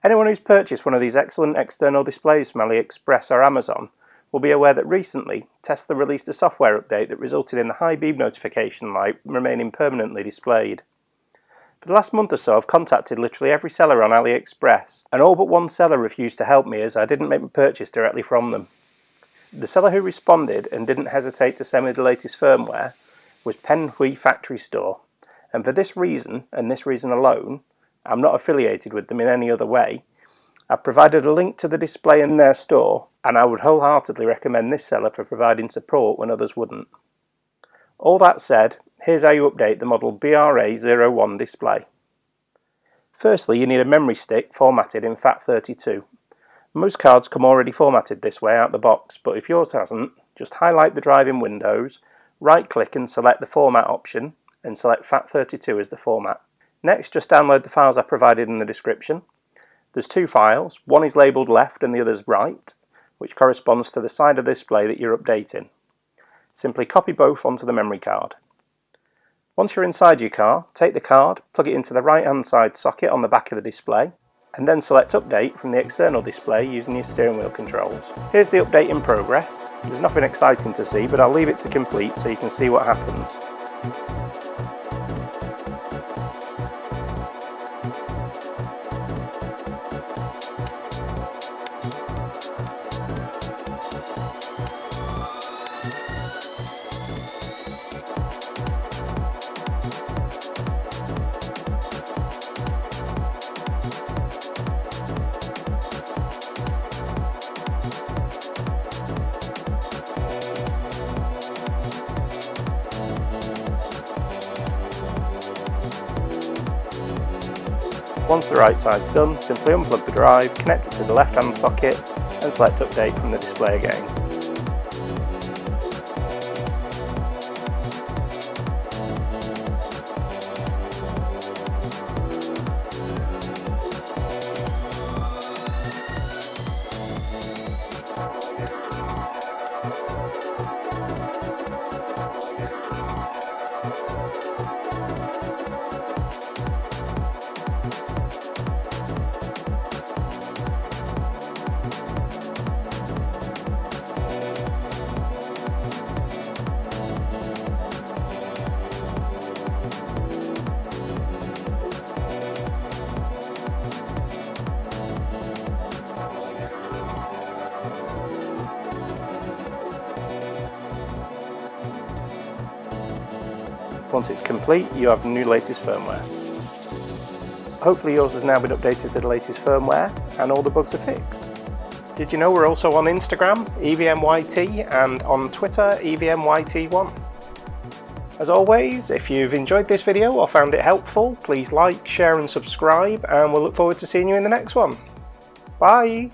Anyone who's purchased one of these excellent external displays from AliExpress or Amazon will be aware that recently Tesla released a software update that resulted in the high beam notification light remaining permanently displayed. For the last month or so I've contacted literally every seller on AliExpress, and all but one seller refused to help me as I didn't make my purchase directly from them. The seller who responded and didn't hesitate to send me the latest firmware was Pen Hui Factory Store, and for this reason, and this reason alone, I'm not affiliated with them in any other way. I've provided a link to the display in their store, and I would wholeheartedly recommend this seller for providing support when others wouldn't. All that said, here's how you update the model BRA01 display. Firstly, you need a memory stick formatted in FAT32. Most cards come already formatted this way out the box, but if yours hasn't, just highlight the drive in Windows, right-click and select the format option, and select FAT32 as the format. Next, just download the files I provided in the description. There's two files, one is labelled left and the other's right, which corresponds to the side of the display that you're updating. Simply copy both onto the memory card. Once you're inside your car, take the card, plug it into the right hand side socket on the back of the display, and then select Update from the external display using your steering wheel controls. Here's the update in progress. There's nothing exciting to see, but I'll leave it to complete so you can see what happens. Once the right side's done, simply unplug the drive, connect it to the left hand socket and select Update from the display again. Once it's complete, you have the new latest firmware. Hopefully yours has now been updated to the latest firmware and all the bugs are fixed. Did you know we're also on Instagram, EVMYT, and on Twitter, EVMYT1. As always, if you've enjoyed this video or found it helpful, please like, share and subscribe, and we'll look forward to seeing you in the next one. Bye!